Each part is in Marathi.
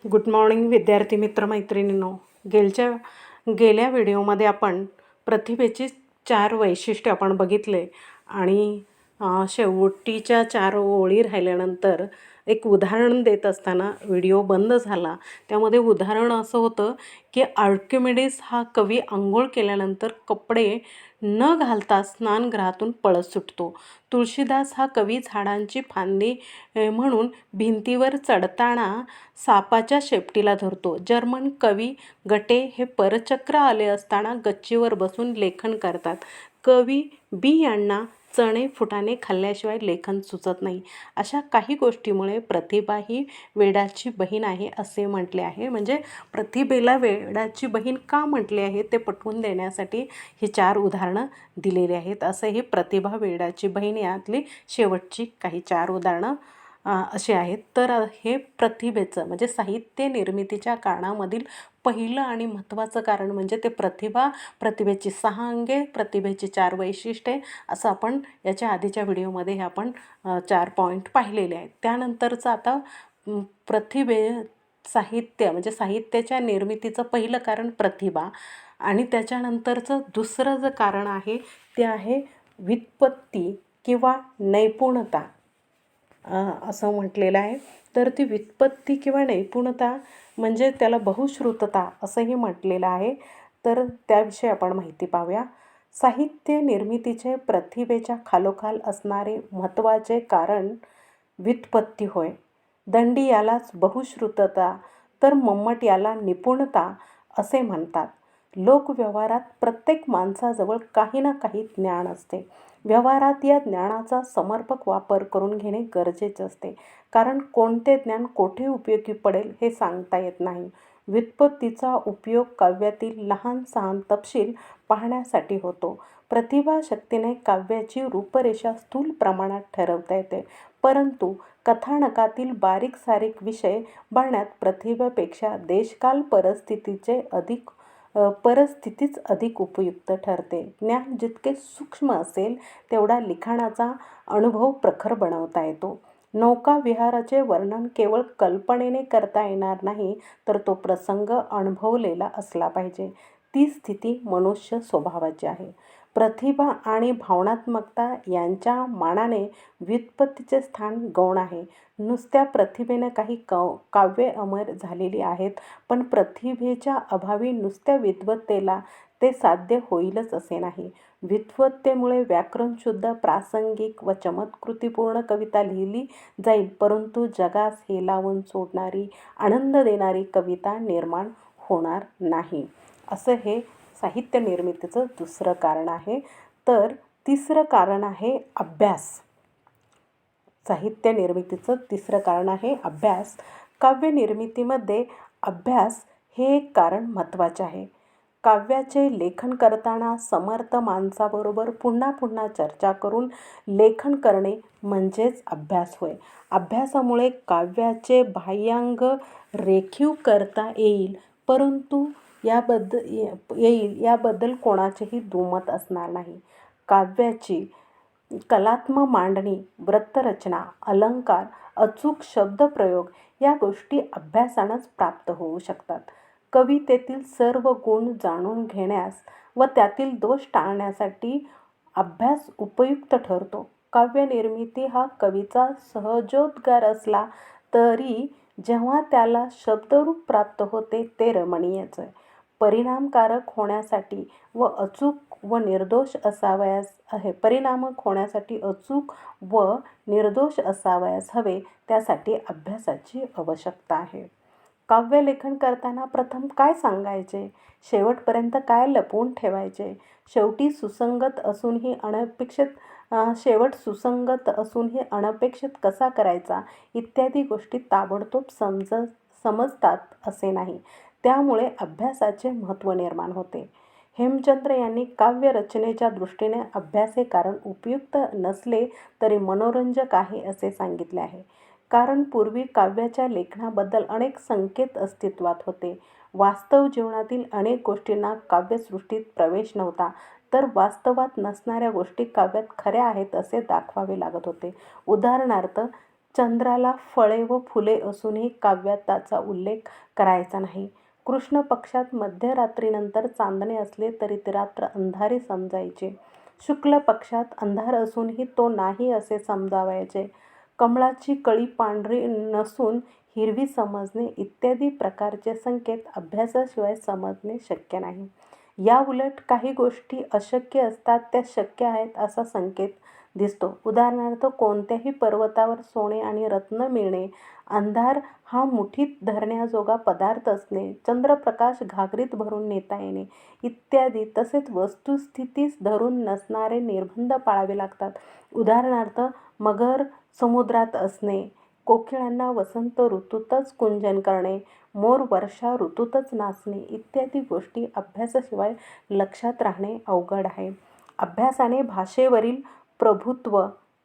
गुड मॉर्निंग विद्यार्थी मित्र मैत्रिणींनो. गेल्या व्हिडिओमध्ये आपण प्रतिभेची 4 वैशिष्ट्ये आपण बघितले आणि शेवटीच्या 4 ओळी राहिल्यानंतर एक उदाहरण देत असताना व्हिडिओ बंद झाला. त्यामध्ये उदाहरण असं होतं की आर्किमिडीस हा कवी अंघोळ केल्यानंतर कपडे न घालता स्नानगृहातून पळत सुटतो. तुळशीदास हा कवी झाडांची फांदी म्हणून भिंतीवर चढताना सापाच्या शेपटीला धरतो. जर्मन कवी गटे हे परचक्र आले असताना गच्चीवर बसून लेखन करतात. कवी बी यांना चणे फुटाणे खाल्ल्याशिवाय लेखन सुचत नाही. अशा काही गोष्टीमुळे प्रतिभा ही वेडाची बहीण आहे असे म्हटले आहे. म्हणजे प्रतिभेला वेडाची बहीण का म्हटले आहे ते पटवून देण्यासाठी ही 4 उदाहरणं दिलेली आहेत. असं ही प्रतिभा वेडाची बहीण यातली शेवटची काही 4 उदाहरणं असे आहेत. तर हे प्रतिभेचं म्हणजे साहित्य निर्मितीच्या कारणामधील पहिलं आणि महत्त्वाचं कारण म्हणजे ते प्रतिभेची 6 अंगे, प्रतिभेची 4 वैशिष्ट्ये असं आपण याच्या आधीच्या व्हिडिओमध्ये हे आपण 4 पॉईंट पाहिलेले आहेत. त्यानंतरचं आता साहित्य म्हणजे साहित्याच्या निर्मितीचं पहिलं कारण प्रतिभा आणि त्याच्यानंतरचं दुसरं जे कारण आहे ते आहे व्युत्पत्ती किंवा नैपुणता असं म्हटलेलं आहे. तर ती व्युत्पत्ती किंवा नैपुणता म्हणजे त्याला बहुश्रुतता असंही म्हटलेलं आहे. तर त्याविषयी आपण माहिती पाहूया. साहित्य निर्मितीचे प्रतिभेच्या खालोखाल असणारे महत्त्वाचे कारण व्युत्पत्ती होय. दंडी यालाच बहुश्रुतता तर मम्मट याला निपुणता असे म्हणतात. लोकव्यवहारात प्रत्येक माणसाजवळ काही ना काही ज्ञान असते. व्यवहारात या ज्ञानाचा समर्पक वापर करून घेणे गरजेचे असते. कारण कोणते ज्ञान कोठे उपयोगी पडेल हे सांगता येत नाही. व्युत्पत्तीचा उपयोग काव्यातील लहान सहान तपशील पाहण्यासाठी होतो. प्रतिभाशक्तीने काव्याची रूपरेषा स्थूल प्रमाणात ठरवता येते, परंतु कथानकातील बारीक सारीक विषय बघण्यात प्रतिभेपेक्षा देशकाल परिस्थितीच अधिक उपयुक्त ठरते. ज्ञान जितके सूक्ष्म असेल तेवढा लिखाणाचा अनुभव प्रखर बनवता येतो. नौकाविहाराचे वर्णन केवळ कल्पनेने करता येणार नाही, तर तो प्रसंग अनुभवलेला असला पाहिजे. ती स्थिती मनुष्य स्वभावाची आहे. प्रतिभा आणि भावनात्मकता यांच्या मानाने व्युत्पत्तीचे स्थान गौण आहे. नुसत्या प्रतिभेने काही काव्ये अमर झालेली आहेत, पण प्रतिभेच्या अभावी नुसत्या विद्वत्तेला ते साध्य होईलच असे नाही. व्युत्पत्तीमुळे व्याकरणशुद्ध, प्रासंगिक व चमत्कृतीपूर्ण कविता लिहिली जाईल, परंतु जगास हेलावून सोडणारी, आनंद देणारी कविता निर्माण होणार नाही. असं हे साहित्य निर्मितीचं दुसरं कारण आहे. तर तिसरं कारण आहे अभ्यास. साहित्य निर्मितीचं तिसरं कारण आहे अभ्यास. काव्य निर्मितीमध्ये अभ्यास हे एक कारण महत्त्वाचे आहे. काव्याचे लेखन करताना समर्थ माणसाबरोबर पुन्हा पुन्हा चर्चा करून लेखन करणे म्हणजेच अभ्यास होय. अभ्यासामुळे काव्याचे बाह्यांग रेखीव करता येईल, परंतु याबद्दल कोणाचेही दुमत असणार नाही. काव्याची कलात्मक मांडणी, वृत्तरचना, अलंकार, अचूक शब्दप्रयोग या गोष्टी अभ्यासानंच प्राप्त होऊ शकतात. कवितेतील सर्व गुण जाणून घेण्यास व त्यातील दोष टाळण्यासाठी अभ्यास उपयुक्त ठरतो. काव्यनिर्मिती हा कवीचा सहजोद्गार असला तरी जेव्हा त्याला शब्दरूप प्राप्त होते ते रमणीयच आहे. परिणामकारक होण्यासाठी अचूक व निर्दोष असावयास हवे, त्यासाठी अभ्यासाची आवश्यकता आहे. काव्यलेखन करताना प्रथम काय सांगायचे, शेवटपर्यंत काय लपवून ठेवायचे, शेवट सुसंगत असूनही अनपेक्षित कसा करायचा इत्यादी गोष्टी ताबडतोब समजतात असे नाही. त्यामुळे अभ्यासाचे महत्त्व निर्माण होते. हेमचंद्र यांनी काव्य रचनेच्या दृष्टीने अभ्यास हे कारण उपयुक्त नसले तरी मनोरंजक आहे असे सांगितले आहे. कारण पूर्वी काव्याच्या लेखनाबद्दल अनेक संकेत अस्तित्वात होते. वास्तव जीवनातील अनेक गोष्टींना काव्यसृष्टीत प्रवेश नव्हता, तर वास्तवात नसणाऱ्या गोष्टी काव्यात खऱ्या आहेत असे दाखवावे लागत होते. उदाहरणार्थ चंद्राला फळे व फुले असूनही काव्यात त्याचा उल्लेख करायचा नाही. कृष्ण पक्षात मध्यरात्रीनंतर चांदणे असले तरी ती रात्र अंधारी समजायची. शुक्ल पक्षात अंधार असूनही तो नाही असे समजावायचे. कमळाची कळी पांढरी नसून हिरवी समजणे इत्यादी प्रकारचे संकेत अभ्यासाशिवाय समजणे शक्य नाही. याउलट काही गोष्टी अशक्य असतात त्या शक्य आहेत असा संकेत दिसतो. उदाहरणार्थ कोणत्याही पर्वतावर सोने आणि रत्न मिळणे, अंधार हा मुठीत धरण्याजोगा पदार्थ असणे, चंद्रप्रकाश घागरीत भरून नेता येणे इत्यादी. तसेच वस्तुस्थितीस धरून नसणारे निर्बंध पाळावे लागतात. उदाहरणार्थ मगर समुद्रात असणे, कोकिळांना वसंत ऋतूतच कुंजन करणे, मोर वर्षा ऋतूतच नाचणे इत्यादी गोष्टी अभ्यासाशिवाय लक्षात राहणे अवघड आहे. अभ्यासाने भाषेवरील प्रभुत्व,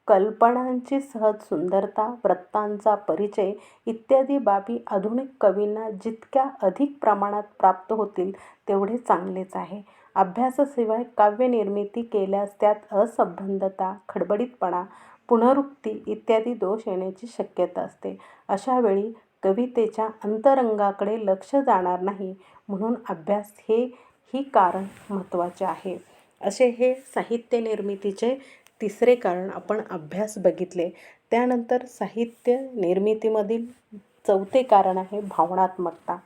कल्पनांची सहज सुंदरता, वृत्तांचा परिचय इत्यादी बाबी आधुनिक कवींना जितक्या अधिक प्रमाणात प्राप्त होतील तेवढे चांगलेच आहे. अभ्यासाशिवाय काव्यनिर्मिती केल्यास त्यात असंबद्धता, खडबडीतपणा, पुनरुक्ती इत्यादी दोष येण्याची शक्यता असते. अशा वेळी कवितेच्या अंतरंगाकडे लक्ष जाणार नाही. म्हणून अभ्यास ही कारण महत्त्वाचे आहे. असे हे साहित्य निर्मितीचे तिसरे कारण आपण अभ्यास बघितले. त्यानंतर साहित्य निर्मितीमधील चौथे कारण आहे भावनात्मकता.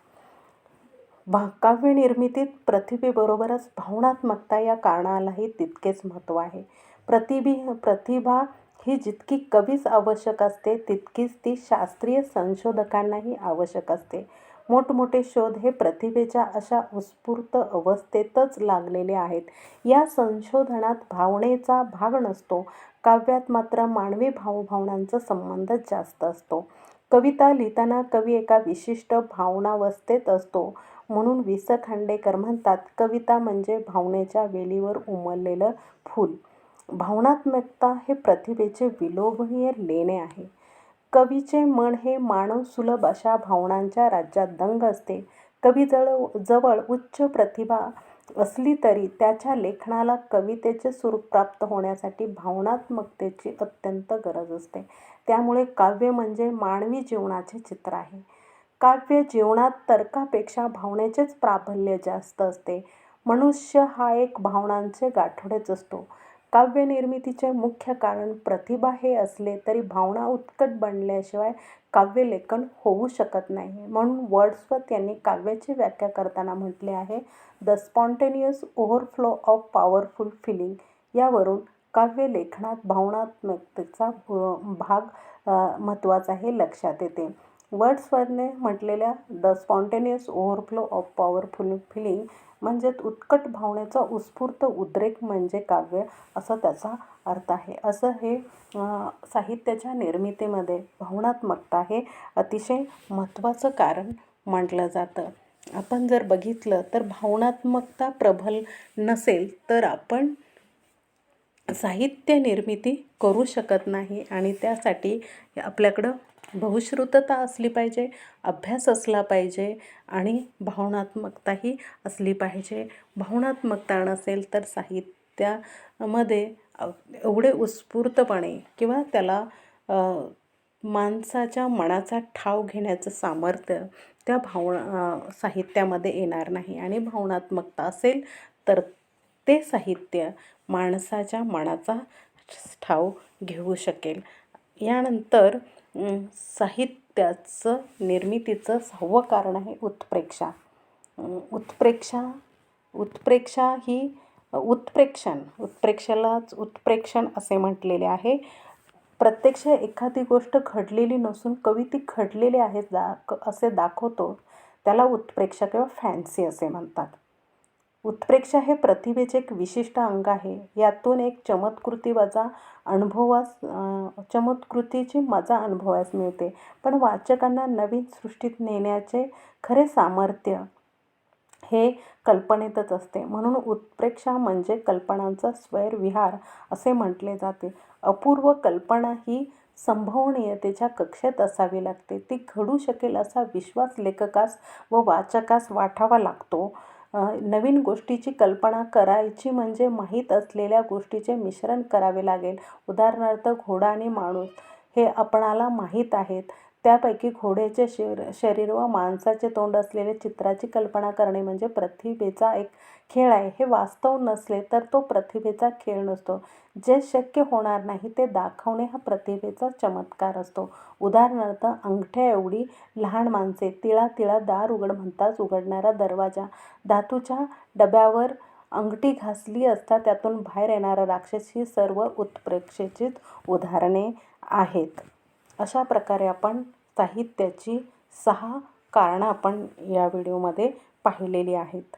काव्यनिर्मितीत प्रतिभेबरोबरच भावनात्मकता या कारणालाही तितकेच महत्त्व आहे. प्रतिभा ही जितकी कवीस आवश्यक असते तितकीच ती शास्त्रीय संशोधकांनाही आवश्यक असते. मोठमोठे शोध हे प्रतिभेच्या अशा उत्स्फूर्त अवस्थेतच लागलेले आहेत. या संशोधनात भावनेचा भाग नसतो. काव्यात मात्र मानवी भावभावनांचा संबंधच जास्त असतो. कविता लिहिताना कवी एका विशिष्ट भावनावस्थेत असतो. म्हणून वि. स. खांडेकर म्हणतात, कविता म्हणजे भावनेच्या वेलीवर उमललेलं फूल. भावनात्मकता हे प्रतिभेचे विलोभनीय लेणे आहे. कवीचे मन हे मानवसुलभ अशा भावनांच्या राज्यात दंग असते. कवीजवळ उच्च प्रतिभा असली तरी त्याच्या लेखनाला कवितेचे स्वरूप प्राप्त होण्यासाठी भावनात्मकतेची अत्यंत गरज असते. त्यामुळे काव्य म्हणजे मानवी जीवनाचे चित्र आहे. काव्य जीवनात तर्कापेक्षा भावनेचेच प्राबल्य जास्त असते. मनुष्य हा एक भावनांचे गाठोडेच असतो. काव्यनिर्मितीचे मुख्य कारण प्रतिभा हे असले तरी भावना उत्कट बनल्याशिवाय काव्यलेखन होऊ शकत नाही. म्हणून वर्ड्सवर्थ यांनी काव्याची व्याख्या करताना म्हटले आहे, the spontaneous overflow of powerful feeling. यावरून काव्यलेखनात भावनात्मकतेचा भाग महत्त्वाचा हे लक्षात येते. वर्ड्सवर्थने म्हटलेल्या the spontaneous overflow of powerful feeling म्हणजेच उत्कट भावनेचा उत्स्फूर्त उद्रेक म्हणजे काव्य असा त्याचा अर्थ आहे. असं हे साहित्याच्या निर्मितीमध्ये भावनात्मकता हे अतिशय महत्त्वाचं कारण म्हटलं जातं. आपण जर बघितलं तर भावनात्मकता प्रबल नसेल तर आपण साहित्य निर्मिती करू शकत नाही. आणि त्यासाठी आपल्याकडं बहुश्रुतता असली पाहिजे, अभ्यास असला पाहिजे आणि भावनात्मकताही असली पाहिजे. भावनात्मकता नसेल तर साहित्यामध्ये एवढे उत्स्फूर्तपणे किंवा त्याला माणसाच्या मनाचा ठाव घेण्याचं सामर्थ्य त्या साहित्यामध्ये येणार नाही. आणि भावनात्मकता असेल तर ते साहित्य माणसाच्या मनाचा ठाव घेऊ शकेल. यानंतर साहित्याचं निर्मितीचं 6वं कारण आहे उत्प्रेक्षा. उत्प्रेक्षा ही उत्प्रेक्षालाच उत्प्रेक्षण असे म्हटलेले आहे. प्रत्यक्ष एखादी गोष्ट घडलेली नसून कवी ती घडलेली आहे असे दाखवतो त्याला उत्प्रेक्षा किंवा फॅन्सी असे म्हणतात. उत्प्रेक्षा हे प्रतिभेचे एक विशिष्ट अंग आहे. यातून एक चमत्कृतीची मजा अनुभवास मिळते. पण वाचकांना नवीन सृष्टीत नेण्याचे खरे सामर्थ्य हे कल्पनेतच असते. म्हणून उत्प्रेक्षा म्हणजे कल्पनांचा स्वैरविहार असे म्हटले जाते. अपूर्व कल्पना ही संभवनीयतेच्या कक्षेत असावी लागते. ती घडू शकेल असा विश्वास लेखकास व वाचकास वाटावा लागतो. नवीन गोष्टीची कल्पना करायची म्हणजे माहीत असलेल्या गोष्टीचे मिश्रण करावे लागेल. उदाहरणार्थ घोडा आणि माणूस हे आपणाला माहीत आहेत. त्यापैकी घोड्याचे शरीर व माणसाचे तोंड असलेले चित्राची कल्पना करणे म्हणजे प्रतिभेचा एक खेळ आहे. हे वास्तव नसले तर तो प्रतिभेचा खेळ नसतो. जे शक्य होणार नाही ते दाखवणे हा प्रतिभेचा चमत्कार असतो. उदाहरणार्थ, अंगठ्या एवढी लहान माणसे, तिळा तिळा दार उघड म्हणताच उघडणारा दरवाजा, धातूच्या डब्यावर अंगठी घासली असता त्यातून बाहेर येणारा राक्षस ही सर्व उत्प्रेक्षेचीच उदाहरणे आहेत. अशा प्रकारे आपण साहित्याची 6 कारणं आपण या व्हिडिओमध्ये पाहिलेली आहेत.